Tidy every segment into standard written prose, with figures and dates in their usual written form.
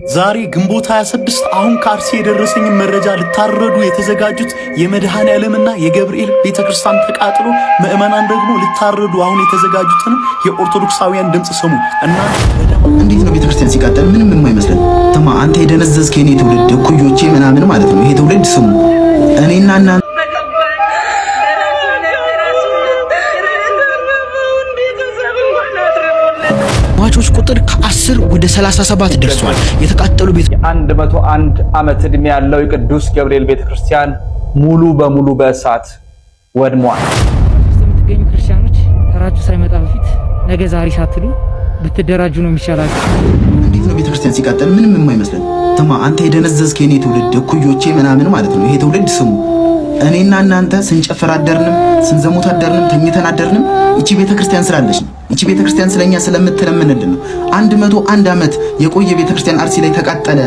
ዛሬ ግንቦት 26 አሁን ከአርሲ የደረሰኝ መረጃ ልታረዱ የተዘጋጁት የመድኃኔ ዓለምና የገብርኤል ቤተክርስቲያን ተቃጥሎ ምእመናን ደግሞ ልታረዱ አሁን የተዘጋጁትን የኦርቶዶክሳውያን ድምጽ ስሙ እና እንዴት ነው ቤተክርስቲያን ሲቃጠል ምንም የማይመስለን ተማ አንተ የደነዘዝክ የኔ ትውልድ እኩዮቼ ምናምን ማለት ነው። ይሄ ትውልድ ስሙ እኔና እናንተ ሟቾች ቁጥር ከ10 ወደ 37 ደርሷል። የተቃጠሉ ቤት 101 ዓመት ዕድሜ ያለው የቅዱስ ገብርኤል ቤተክርስቲያን ሙሉ በሙሉ በእሳት ወድሟል። የምትገኙ ክርስቲያኖች ተራችሁ ሳይመጣ በፊት ነገ ዛሬ ሳትሉ ብትደራጁ ነው የሚሻላችሁ። እንዴት ነው ቤተክርስቲያን ሲቃጠል ምንም የማይመስለን ተማ አንተ የደነዘዝክ የኔ ትውልድ እኩዮቼ ምናምን ማለት ነው። ይሄ ትውልድ ስሙ እኔና እናንተ ስንጨፍር አደርንም ስንዘሙት አደርንም ተኝተን አደርንም እቺ ቤተክርስቲያን ስላለች ነው። እቺ ቤተክርስቲያን ስለኛ ስለምትለምንልን ነው። 101 ዓመት የቆየ ቤተክርስቲያን አርሲ ላይ ተቃጠለ።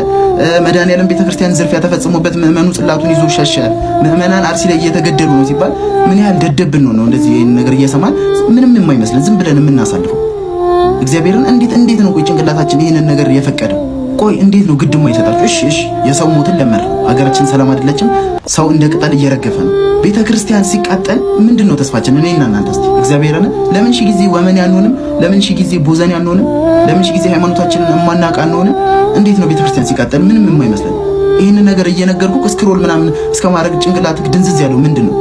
መድኃኔ ዓለም ቤተክርስቲያን ዝርፊያ ተፈጽሞበት ምእመኑ ጽላቱን ይዞ ሸሸ። ምእመናን አርሲ ላይ እየተገደሉ ነው ሲባል ምን ያህል ደደብን ነው እንደዚህ ይሄን ነገር እየሰማን ምንም የማይመስለን ዝም ብለን የምናሳልፈው። እግዚአብሔርን እንዴት ነው ቆይ ጭንቅላታችን ይሄንን ነገር የፈቀደው? ቆይ እንዴት ነው ግድማ ይሰጣችሁ? እሺ የሰው ሞትን ለመረ ሀገራችን ሰላም አይደለችም። ሰው እንደ ቅጠል እየረገፈ ነው። ቤተክርስቲያን ሲቃጠል ምንድነው ተስፋችን? እኔና እናንተ እስቲ እግዚአብሔርን ለምን ሺ ጊዜ ወመን ያንሆንም? ለምን ሺ ጊዜ ቦዘን ያንሆንም? ለምን ሺ ጊዜ ሃይማኖታችንን የማናውቅ አንሆንም? እንዴት ነው ቤተክርስቲያን ሲቃጠል ምንም የማይመስለን? ይሄን ነገር እየነገርኩ ስክሮል ምናምን እስከማድረግ ጭንቅላትክ ድንዝዝ ያለው ምንድነው?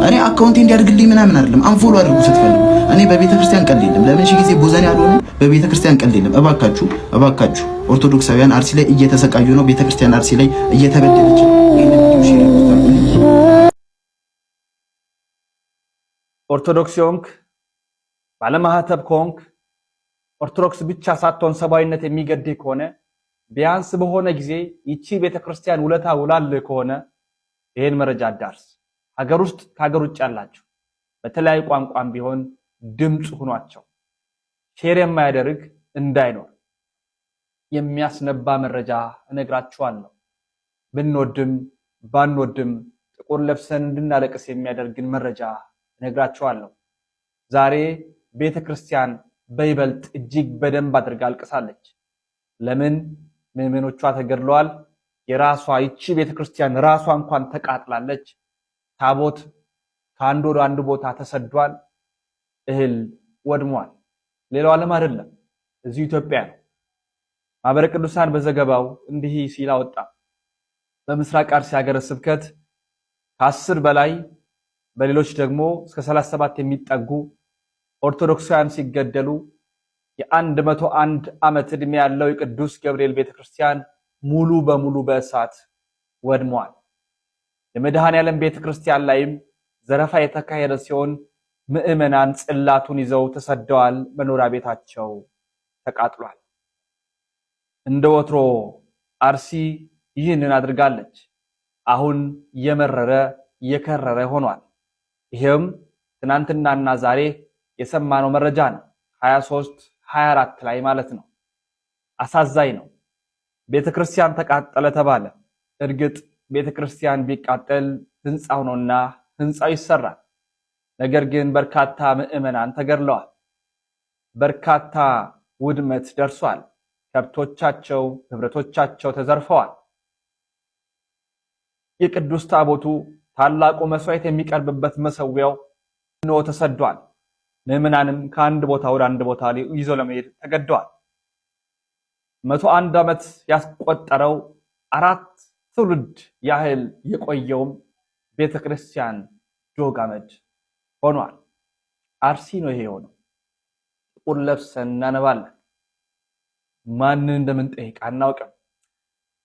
እኔ አካውንቴ እንዲያድግልኝ ምናምን አይደለም። አንፎሎ አድርጉ ስትፈልጉ። እኔ በቤተክርስቲያን ቀልድ የለም። ለምን ሺ ጊዜ ቦዘን ያልሆንም? በቤተክርስቲያን ቀልድ የለም። እባካችሁ ኦርቶዶክሳውያን አርሲ ላይ እየተሰቃዩ ነው። ቤተክርስቲያን አርሲ ላይ እየተበደለች ነው። ኦርቶዶክስ ሆንክ ባለማህተብ ከሆንክ ኦርቶዶክስ ብቻ ሳትሆን ሰባዊነት የሚገድህ ከሆነ ቢያንስ በሆነ ጊዜ ይቺ ቤተክርስቲያን ውለታ ውላልህ ከሆነ ይሄን መረጃ አዳርስ። ሀገር ውስጥ ከሀገር ውጭ ያላችሁ በተለያዩ ቋንቋም ቢሆን ድምጽ ሆኗቸው። ሼር የማያደርግ እንዳይኖር የሚያስነባ መረጃ እነግራችኋለሁ። ብንወድም ባንወድም ጥቁር ለብሰን እንድናለቅስ የሚያደርግን መረጃ እነግራችኋለሁ። ዛሬ ቤተክርስቲያን በይበልጥ እጅግ በደንብ አድርጋ አልቅሳለች። ለምን? ምዕመኖቿ ተገድለዋል። የራሷ ይቺ ቤተክርስቲያን ራሷ እንኳን ተቃጥላለች። ታቦት ከአንድ ወደ አንድ ቦታ ተሰዷል። እህል ወድሟል። ሌላው ዓለም አይደለም፣ እዚሁ ኢትዮጵያ ነው። ማህበረ ቅዱሳን በዘገባው እንዲህ ሲል አወጣ። በምስራቅ አርሲ ሀገረ ስብከት ከ10 በላይ በሌሎች ደግሞ እስከ 37 የሚጠጉ ኦርቶዶክሳውያን ሲገደሉ የ101 ዓመት ዕድሜ ያለው የቅዱስ ገብርኤል ቤተክርስቲያን ሙሉ በሙሉ በእሳት ወድሟል። የመድኃኔ ዓለም ቤተክርስቲያን ላይም ዘረፋ የተካሄደ ሲሆን ምእመናን ጽላቱን ይዘው ተሰደዋል። መኖሪያ ቤታቸው ተቃጥሏል። እንደ ወትሮ አርሲ ይህንን አድርጋለች። አሁን የመረረ የከረረ ሆኗል። ይሄም ትናንትናና ዛሬ የሰማነው መረጃ ነው። 23 24 ላይ ማለት ነው። አሳዛኝ ነው። ቤተክርስቲያን ተቃጠለ ተባለ። እርግጥ ቤተክርስቲያን ቢቃጠል ህንጻው ነውና ህንጻው ይሰራል። ነገር ግን በርካታ ምእመናን ተገድለዋል። በርካታ ውድመት ደርሷል። ከብቶቻቸው፣ ንብረቶቻቸው ተዘርፈዋል። የቅዱስ ታቦቱ ታላቁ መስዋዕት የሚቀርብበት መሰዊያው ነው ተሰዷል። ምእመናንም ከአንድ ቦታ ወደ አንድ ቦታ ይዘው ለመሄድ ተገደዋል። 101 ዓመት ያስቆጠረው 4 ትውልድ ያህል የቆየውም ቤተክርስቲያን ዶግ አመድ ሆኗል። አርሲ ነው ይሄ ሆኖ። ጥቁር ለብሰን እናነባለን። ማንን እንደምንጠይቅ አናውቅም።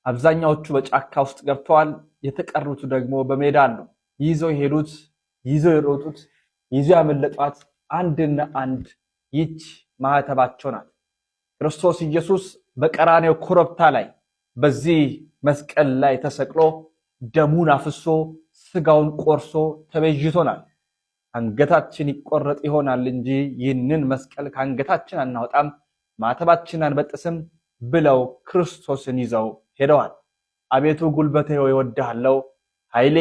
አብዛኛዎቹ በጫካ ውስጥ ገብተዋል። የተቀሩት ደግሞ በሜዳ አሉ። ይዘው የሄዱት፣ ይዘው የሮጡት፣ ይዘው ያመለጧት አንድና አንድ ይች ማህተባቸው ናት። ክርስቶስ ኢየሱስ በቀራኔው ኮረብታ ላይ በዚህ መስቀል ላይ ተሰቅሎ ደሙን አፍሶ ስጋውን ቆርሶ ተቤዥቶናል። አንገታችን ይቆረጥ ይሆናል እንጂ ይህንን መስቀል ከአንገታችን አናወጣም፣ ማተባችን አንበጥስም ብለው ክርስቶስን ይዘው ሄደዋል። አቤቱ ጉልበቴ ሆይ እወድሃለሁ፣ ኃይሌ፣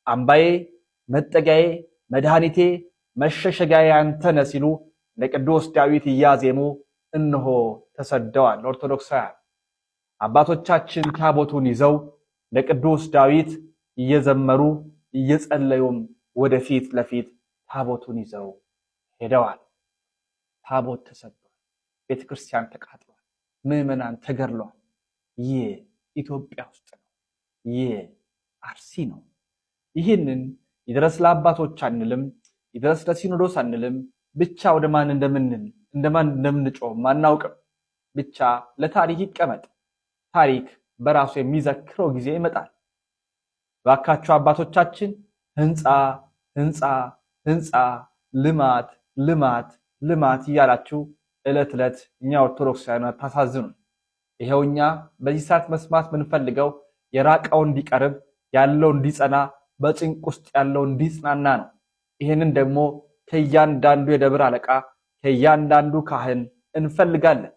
አምባዬ፣ መጠጊያዬ፣ መድኃኒቴ፣ መሸሸጊያዬ አንተ ነህ ሲሉ ለቅዱስ ዳዊት እያዜሙ እነሆ ተሰደዋል። ኦርቶዶክሳውያን አባቶቻችን ታቦቱን ይዘው ለቅዱስ ዳዊት እየዘመሩ እየጸለዩም ወደፊት ለፊት ታቦቱን ይዘው ሄደዋል። ታቦት ተሰብሯል። ቤተክርስቲያን ተቃጥሏል። ምዕመናን ተገድለዋል። ይህ ኢትዮጵያ ውስጥ ነው። ይህ አርሲ ነው። ይህንን ይድረስ ለአባቶች አንልም፣ ይድረስ ለሲኖዶስ አንልም። ብቻ ወደ ማን እንደምንጮህ አናውቅም። ብቻ ለታሪክ ይቀመጥ። ታሪክ በራሱ የሚዘክረው ጊዜ ይመጣል። ባካችሁ አባቶቻችን ህንፃ ህንፃ ህንፃ፣ ልማት ልማት ልማት እያላችሁ ዕለት ዕለት እኛ ኦርቶዶክሳውያን ታሳዝኑ። ይሄውኛ በዚህ ሰዓት መስማት ምንፈልገው የራቀው እንዲቀርብ፣ ያለው እንዲጸና፣ በጭንቅ ውስጥ ያለው እንዲጽናና ነው። ይሄንን ደግሞ ከእያንዳንዱ የደብር አለቃ ከእያንዳንዱ ካህን እንፈልጋለን።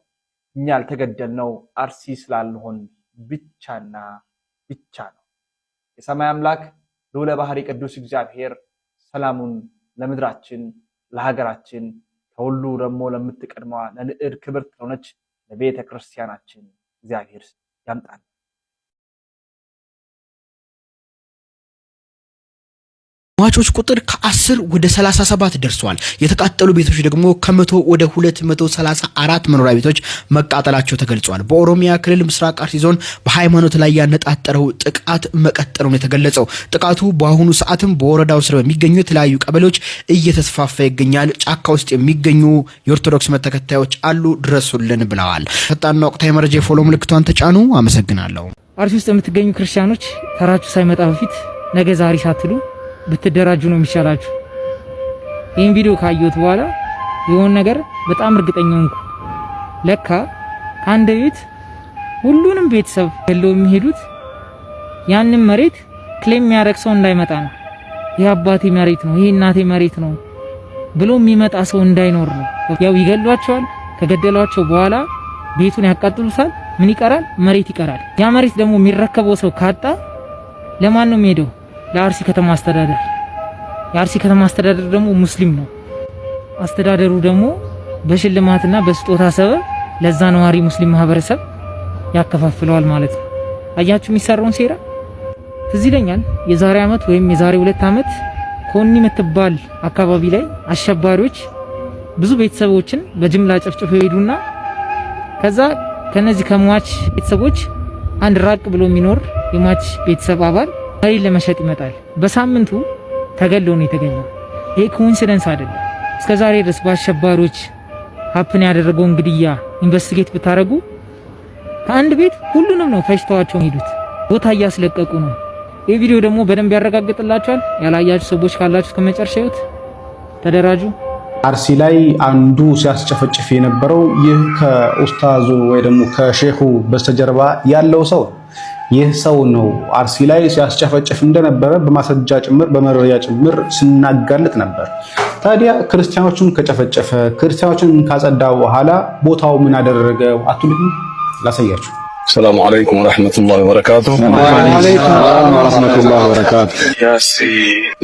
እኛ ያልተገደልነው አርሲ ስላልሆን ብቻና ብቻ ነው። የሰማይ አምላክ ልዑለ ባሕሪ ቅዱስ እግዚአብሔር ሰላሙን ለምድራችን ለሀገራችን ከሁሉ ደግሞ ለምትቀድመዋ ለንዕድ ክብርት ለሆነች ለቤተ ክርስቲያናችን እግዚአብሔር ያምጣል። ሟቾች ቁጥር ከ10 ወደ 37 ደርሷል። የተቃጠሉ ቤቶች ደግሞ ከ100 ወደ 234 መኖሪያ ቤቶች መቃጠላቸው ተገልጿል። በኦሮሚያ ክልል ምስራቅ አርሲ ዞን በሃይማኖት ላይ ያነጣጠረው ጥቃት መቀጠሉን የተገለጸው ጥቃቱ በአሁኑ ሰዓትም በወረዳው ስር በሚገኙ የተለያዩ ቀበሌዎች እየተስፋፋ ይገኛል። ጫካ ውስጥ የሚገኙ የኦርቶዶክስ ተከታዮች አሉ፣ ድረሱልን ብለዋል። ፈጣንና ወቅታዊ መረጃ የፎሎ ምልክቷን ተጫኑ። አመሰግናለሁ። አርሲ ውስጥ የምትገኙ ክርስቲያኖች ተራችሁ ሳይመጣ በፊት ነገ ዛሬ ሳትሉ ብትደራጁ ነው የሚሻላችሁ። ይህን ቪዲዮ ካየሁት በኋላ የሆነ ነገር በጣም እርግጠኛ ሆንኩ። ለካ ከአንድ ቤት ሁሉንም ቤተሰብ ገለው የሚሄዱት ያንን መሬት ክሌም የሚያደርግ ሰው እንዳይመጣ ነው። ይህ አባቴ መሬት ነው፣ ይህ እናቴ መሬት ነው ብሎ የሚመጣ ሰው እንዳይኖር ነው። ያው ይገሏቸዋል። ከገደሏቸው በኋላ ቤቱን ያቃጥሉታል። ምን ይቀራል? መሬት ይቀራል። ያ መሬት ደግሞ የሚረከበው ሰው ካጣ ለማን ነው የሚሄደው? ለአርሲ ከተማ አስተዳደር። የአርሲ ከተማ አስተዳደር ደግሞ ሙስሊም ነው። አስተዳደሩ ደግሞ በሽልማትና በስጦታ ሰበብ ለዛ ነዋሪ ሙስሊም ማህበረሰብ ያከፋፍለዋል ማለት ነው። አያችሁ የሚሰራውን ሴራ። ትዝ ይለኛል የዛሬ ዓመት ወይም የዛሬ 2 ዓመት ኮኒ የምትባል አካባቢ ላይ አሸባሪዎች ብዙ ቤተሰቦችን በጅምላ ጨፍጭፈው ሄዱና ከዛ ከነዚህ ከሟች ቤተሰቦች አንድ ራቅ ብሎ የሚኖር የሟች ቤተሰብ አባል መሬት ለመሸጥ ይመጣል። በሳምንቱ ተገሎ ነው የተገኘው። ይሄ ኮኢንሲደንስ አይደለም። እስከዛሬ ድረስ በአሸባሪዎች ሀፕን ያደረገውን ግድያ ኢንቨስቲጌት ብታረጉ ከአንድ ቤት ሁሉንም ነው ፈጅተዋቸው ሄዱት። ቦታ እያስለቀቁ ነው። ይህ ቪዲዮ ደግሞ በደንብ ያረጋግጥላችኋል። ያላያችሁ ሰዎች ካላችሁ ከመጨረሻ ይሁት ተደራጁ። አርሲ ላይ አንዱ ሲያስጨፈጭፍ የነበረው ይህ ከኡስታዙ ወይ ደግሞ ከሼኹ በስተጀርባ ያለው ሰው ይህ ሰው ነው። አርሲ ላይ ሲያስጨፈጭፍ እንደነበረ በማስረጃ ጭምር በመረጃ ጭምር ስናጋልጥ ነበር። ታዲያ ክርስቲያኖችን ከጨፈጨፈ ክርስቲያኖችን ካጸዳ በኋላ ቦታው ምን አደረገው አትሉኝ? ላሳያችሁ። السلام عليكم ورحمة الله وبركاته. وعليكم السلام ورحمة الله وبركاته. የአርሲ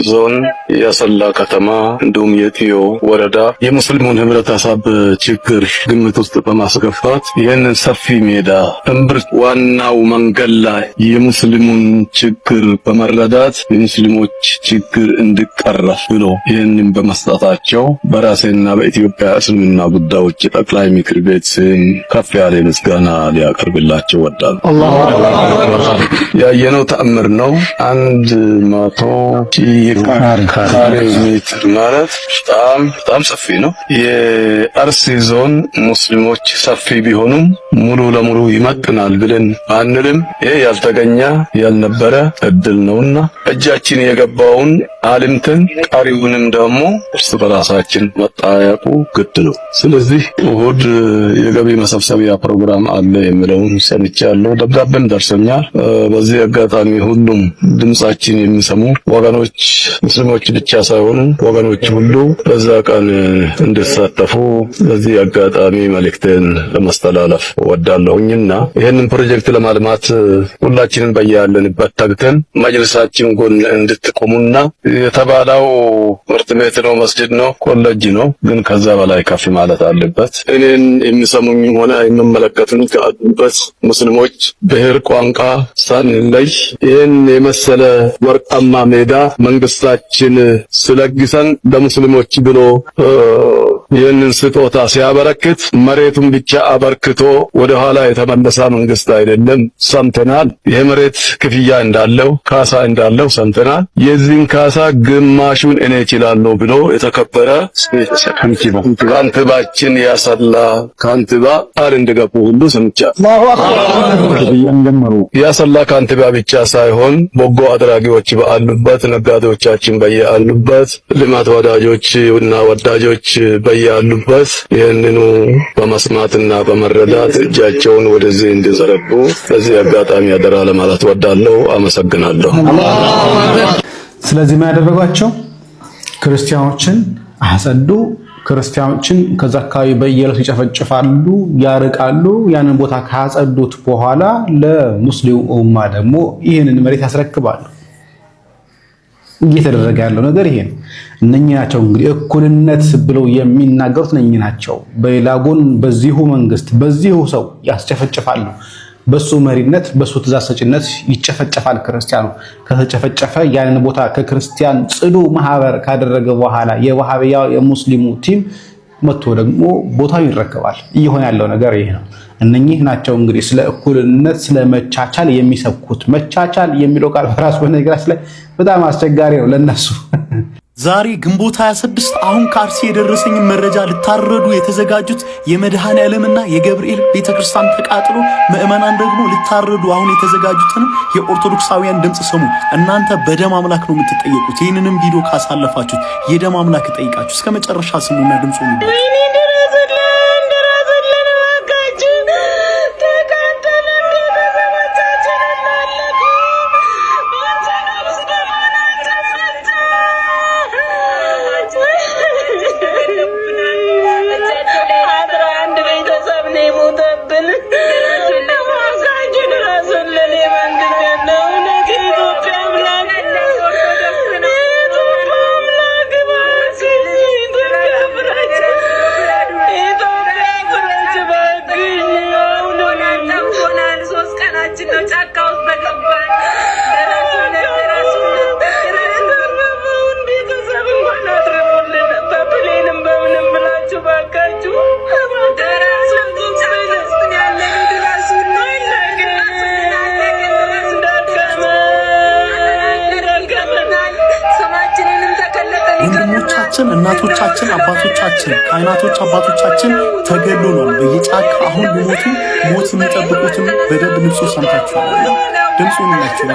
ዞን የአሰላ ከተማ እንዲሁም የቲዮ ወረዳ የሙስሊሙን ህብረተሰብ ችግር ግምት ውስጥ በማስገባት ይህንን ሰፊ ሜዳ እምብርት ዋናው መንገድ ላይ የሙስሊሙን ችግር በመረዳት የሙስሊሞች ችግር እንዲቀረፍ ብሎ ይህንን በመስጠታቸው በራሴና በኢትዮጵያ እስልምና ጉዳዮች ጠቅላይ ምክር ቤት ስም ከፍ ያለ ምስጋና ሊያቀርብላቸው ወዳል። አላሁ አክበር። ያየነው ተአምር ነው። 100 ካሬ ሜትር ማለት በጣም ሰፊ ነው። የአርሲ ዞን ሙስሊሞች ሰፊ ቢሆኑም ሙሉ ለሙሉ ይመጥናል ብለን አንልም። ይሄ ያልተገኘ ያልነበረ እድል ነውና እጃችን የገባውን አልምተን ቀሪውንም ደግሞ እርስ በራሳችን መጣያቁ ግድ ነው። ስለዚህ እሁድ የገቢ መሰብሰቢያ ፕሮግራም አለ የሚለውን ሰምቻለሁ። ደብዳቤም ደርሶኛል። በዚህ አጋጣሚ ሁሉም ድምጻችን የሚሰሙ ወገኖች ሙስሊሞች ብቻ ሳይሆኑ ወገኖች ሁሉ በዛ ቀን እንዲሳተፉ በዚህ አጋጣሚ መልእክቴን ለማስተላለፍ ወዳለሁኝና ይሄንን ፕሮጀክት ለማልማት ሁላችንን በያለንበት ተግተን መጅልሳችን ጎን እንድትቆሙና የተባለው ትምህርት ቤት ነው፣ መስጂድ ነው፣ ኮሌጅ ነው። ግን ከዛ በላይ ከፍ ማለት አለበት። እኔን የሚሰሙኝ ሆነ የሚመለከቱኝ ካሉበት ሙስሊሞች ብሔር፣ ቋንቋ ሳንለይ ይህን የመሰለ ወርቃማ ሜዳ መንግስታችን ስለግሰን ለሙስሊሞች ብሎ ይህንን ስጦታ ሲያበረክት መሬቱን ብቻ አበርክቶ ወደ ኋላ የተመለሰ መንግስት አይደለም። ሰምተናል። የመሬት ክፍያ እንዳለው ካሳ እንዳለው ሰምተናል። የዚህን ካሳ ግማሹን እኔ እችላለሁ ብሎ የተከበረ ካንቲባችን ያሰላ ካንቲባ ቃል እንደገቡ ሁሉ ሰምቻለሁ። ያሰላ ካንቲባ ብቻ ሳይሆን በጎ አድራጊዎች ባሉበት፣ ነጋዴዎቻችን በያሉበት፣ ልማት ወዳጆች እና ወዳጆች በያሉበት ይህንኑ በመስማትና በመረዳት እጃቸውን ወደዚህ እንዲዘረጉ በዚህ አጋጣሚ አደራ ለማለት ወዳለሁ። አመሰግናለሁ። ስለዚህ ምን ያደረጓቸው ክርስቲያኖችን አጸዱ። ክርስቲያኖችን ከዛ አካባቢ በየዕለቱ ይጨፈጭፋሉ፣ ያርቃሉ። ያንን ቦታ ካጸዱት በኋላ ለሙስሊሙ ኡማ ደግሞ ይህንን መሬት ያስረክባሉ። እየተደረገ ያለው ነገር ይሄ ነው። እነኚህ ናቸው እንግዲህ እኩልነት ብለው የሚናገሩት እነኚህ ናቸው። በሌላ ጎን በዚሁ መንግስት በዚሁ ሰው ያስጨፈጭፋሉ። በሱ መሪነት በሱ ትእዛዝ ሰጭነት ይጨፈጨፋል ክርስቲያኑ። ከተጨፈጨፈ ያንን ቦታ ከክርስቲያን ጽዱ ማህበር ካደረገ በኋላ የዋሃቢያው የሙስሊሙ ቲም መጥቶ ደግሞ ቦታው ይረከባል። እየሆነ ያለው ነገር ይሄ ነው። እነኚህ ናቸው እንግዲህ ስለ እኩልነት ስለ መቻቻል የሚሰብኩት። መቻቻል የሚለው ቃል በራሱ በነገራችን ላይ በጣም አስቸጋሪ ነው ለነሱ። ዛሬ ግንቦት 26 አሁን ከአርሲ የደረሰኝ መረጃ ልታረዱ የተዘጋጁት የመድኃኔ ዓለምና የገብርኤል ቤተክርስቲያን ተቃጥሎ ምዕመናን ደግሞ ልታረዱ አሁን የተዘጋጁትን የኦርቶዶክሳውያን ድምጽ ስሙ። እናንተ በደም አምላክ ነው የምትጠየቁት። ይህንንም ቪዲዮ ካሳለፋችሁት የደም አምላክ ጠይቃችሁ እስከ መጨረሻ ስሙና ድምጹ ነው። ወንድሞቻችን፣ እናቶቻችን፣ አባቶቻችን፣ ካህናቶች አባቶቻችን ተገሎ ነው በየጫካ አሁን ሞት የሚጠብቁትን በደንብ ንጹህ ሰምታችኋል። ድምፁን ናቸው